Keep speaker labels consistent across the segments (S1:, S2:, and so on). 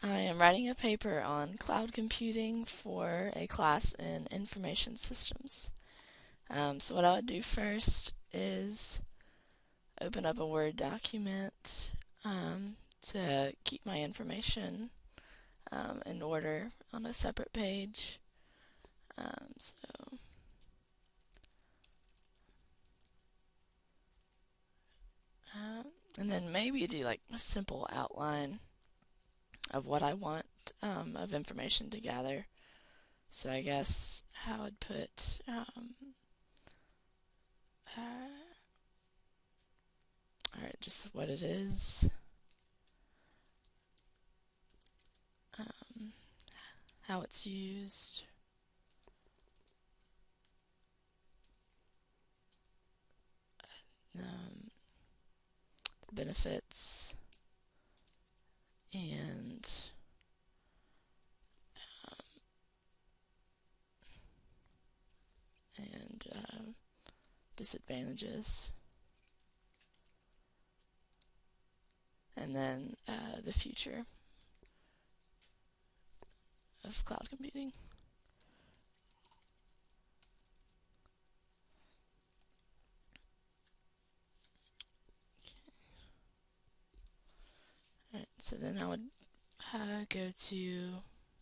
S1: I am writing a paper on cloud computing for a class in information systems. So what I would do first is open up a Word document to keep my information in order on a separate page. Um, so um, and then maybe do like a simple outline of what I want of information to gather. So I guess how I'd put alright, just what it is, how it's used, um, benefits, and disadvantages, and then the future of cloud computing. Alright, so then I would go to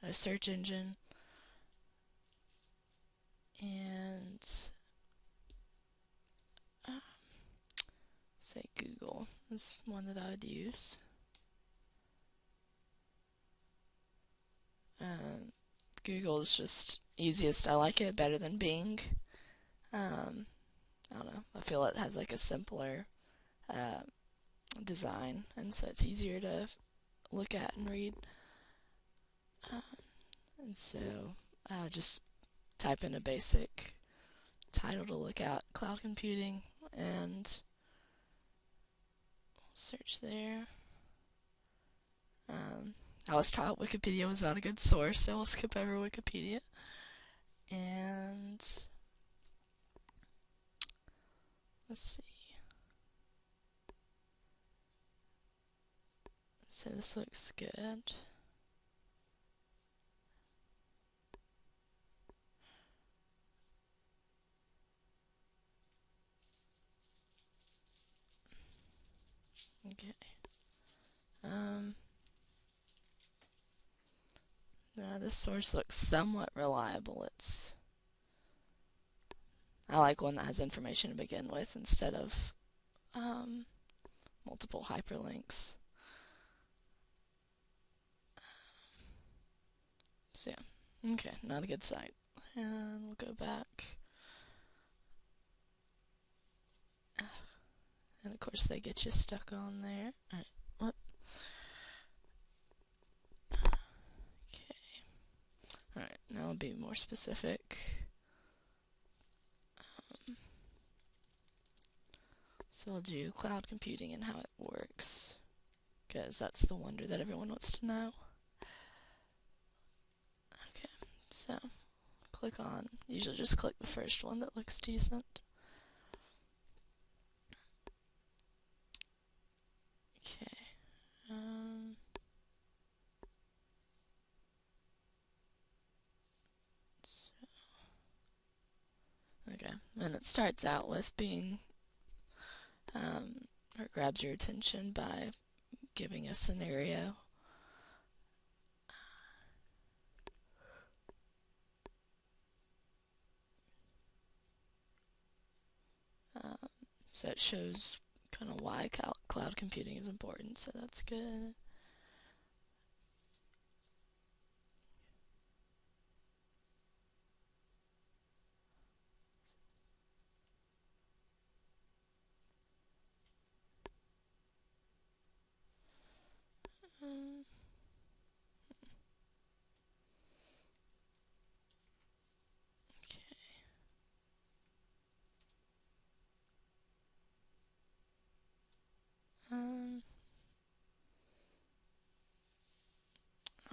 S1: a search engine and say Google is one that I would use. Google is just easiest. I like it better than Bing. I don't know. I feel it has like a simpler design, and so it's easier to look at and read. And so just type in a basic title to look at cloud computing and search there. I was taught Wikipedia was not a good source, so we'll skip over Wikipedia. And let's see. So this looks good. Okay. Now this source looks somewhat reliable. I like one that has information to begin with instead of multiple hyperlinks. So yeah, okay, not a good site. And we'll go back. And of course they get you stuck on there. Alright, what? Okay. Alright, now I'll be more specific. So I'll do cloud computing and how it works, because that's the wonder that everyone wants to know. Okay, so click on, usually just click the first one that looks decent. Okay. Okay, and it starts out with being, or grabs your attention by giving a scenario. So it shows kind of why cloud computing is important, so that's good.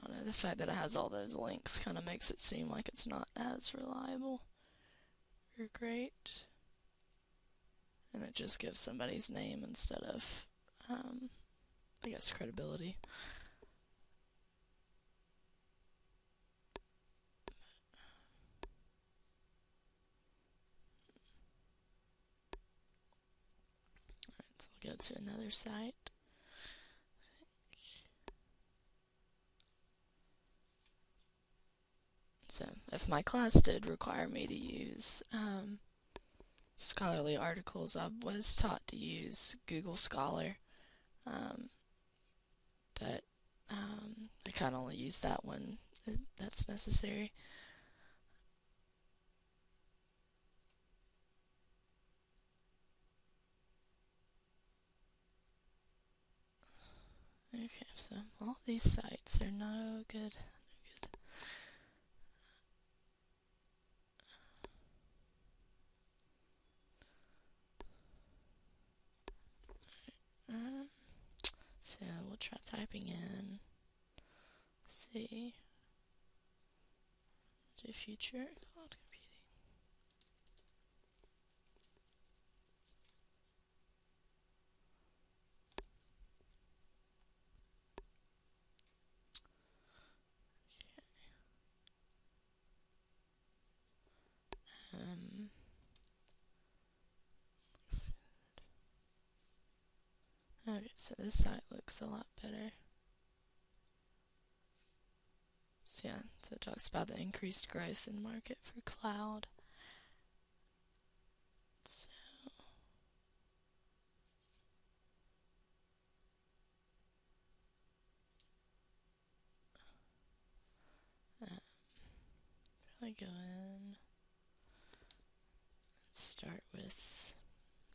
S1: I don't know, the fact that it has all those links kind of makes it seem like it's not as reliable or great. And it just gives somebody's name instead of, I guess, credibility. So we'll go to another site. So if my class did require me to use scholarly articles, I was taught to use Google Scholar, but I kind of only use that when that's necessary. Okay, so all these sites are no good. So we'll try typing in, see, to future cloud computing. Okay, so this site looks a lot better. So yeah, so it talks about the increased growth in the market for cloud. So probably go in, let's start with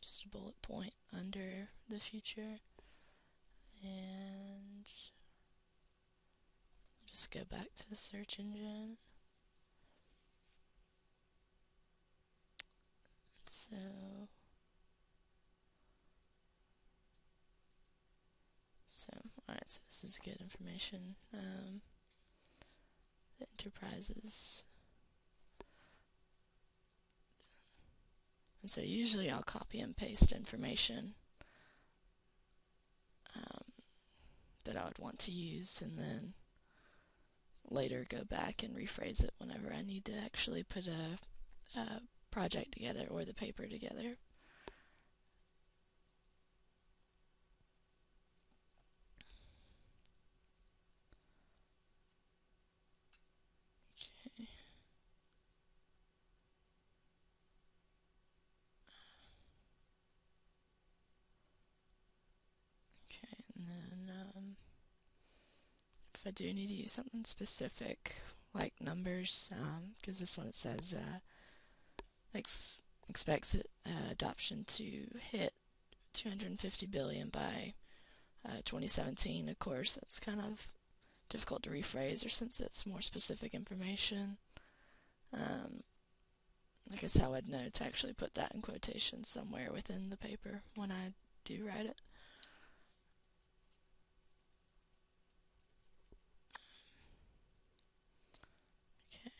S1: just a bullet point under the future, and just go back to the search engine. So alright, so this is good information. The enterprises. And so usually I'll copy and paste information that I would want to use, and then later go back and rephrase it whenever I need to actually put a project together or the paper together. Okay. Okay, and then if I do need to use something specific, like numbers, because this one it says expects adoption to hit 250 billion by 2017. Of course, that's kind of difficult to rephrase, or since it's more specific information. I guess how I'd know to actually put that in quotations somewhere within the paper when I do write it. Okay.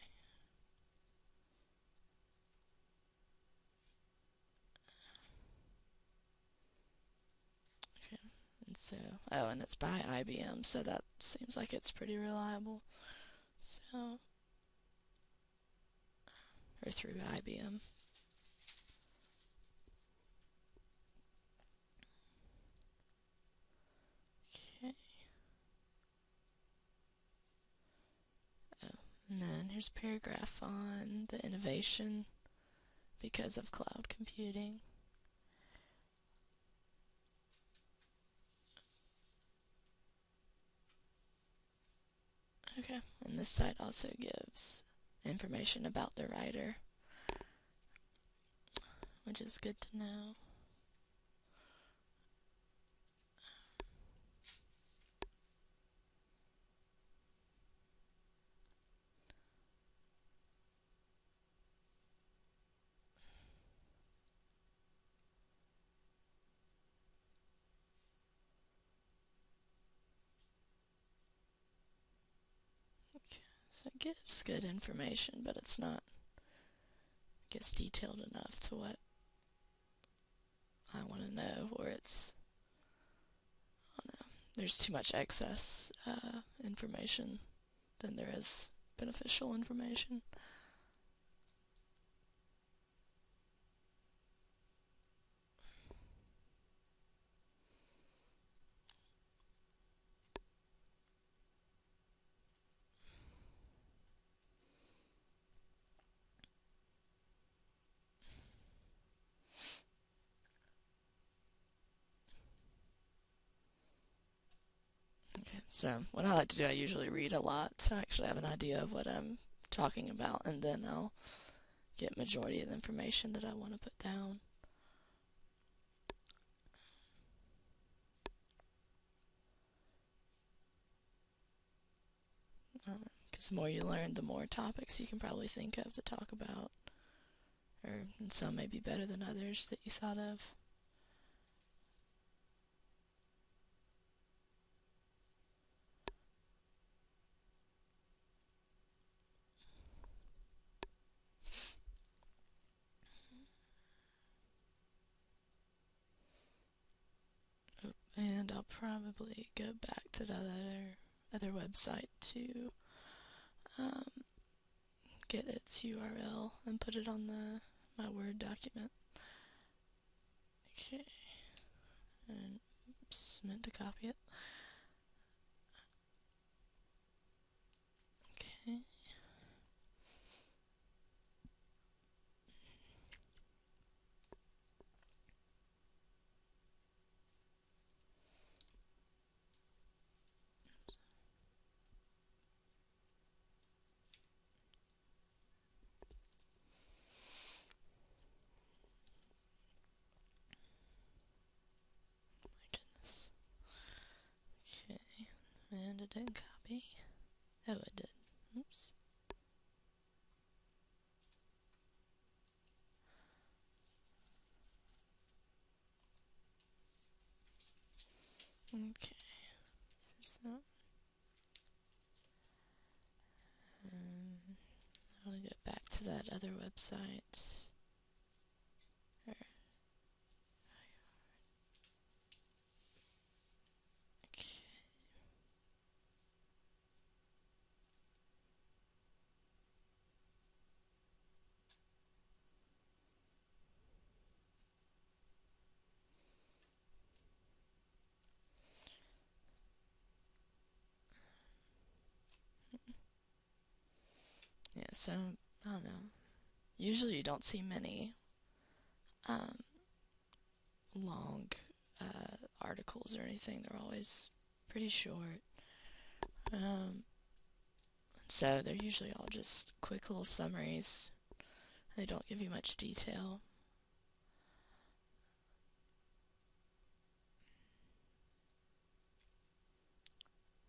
S1: Okay. And so, oh, and it's by IBM, so that seems like it's pretty reliable. So, or through IBM. Okay. Oh, and then here's a paragraph on the innovation because of cloud computing. Okay, and this site also gives information about the writer, which is good to know. Okay, so it gives good information, but it's not, I guess, detailed enough to what I want to know, or it's, I don't know, there's too much excess information than there is beneficial information. So what I like to do, I usually read a lot, so I actually have an idea of what I'm talking about, and then I'll get majority of the information that I want to put down. Because the more you learn, the more topics you can probably think of to talk about, and some may be better than others that you thought of. And I'll probably go back to that other website to get its URL and put it on my Word document. Okay. And oops, meant to copy it. Okay. Goodness. Okay. And it didn't copy. Oh, it did. Oops. Okay. There's that. I'll get back to that other website. Okay. Yeah, so, I don't know. Usually you don't see many long articles or anything. They're always pretty short. So they're usually all just quick little summaries. They don't give you much detail.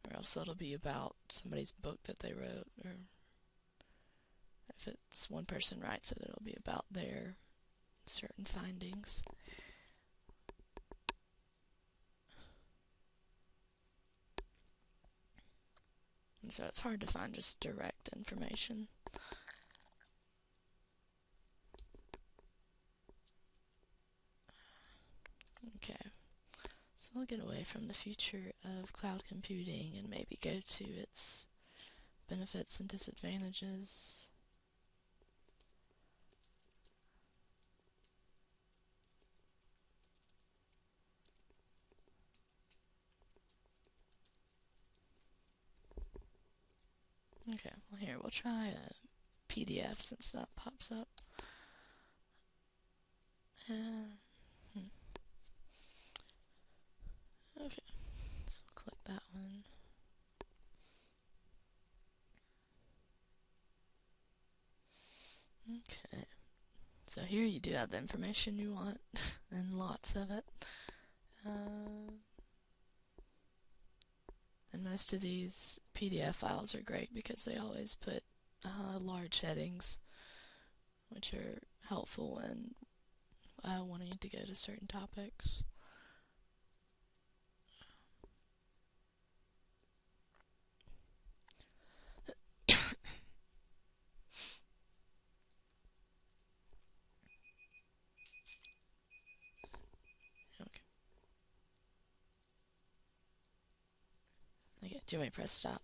S1: Or else it'll be about somebody's book that they wrote, or if it's one person writes it, it'll be about their certain findings. And so it's hard to find just direct information. Okay, so we'll get away from the future of cloud computing and maybe go to its benefits and disadvantages. Okay, well here, we'll try a PDF since that pops up. Okay, so click that one. Okay, so here you do have the information you want, and lots of it. And most of these PDF files are great because they always put large headings, which are helpful when wanting to go to certain topics. Okay, do you want me to press stop?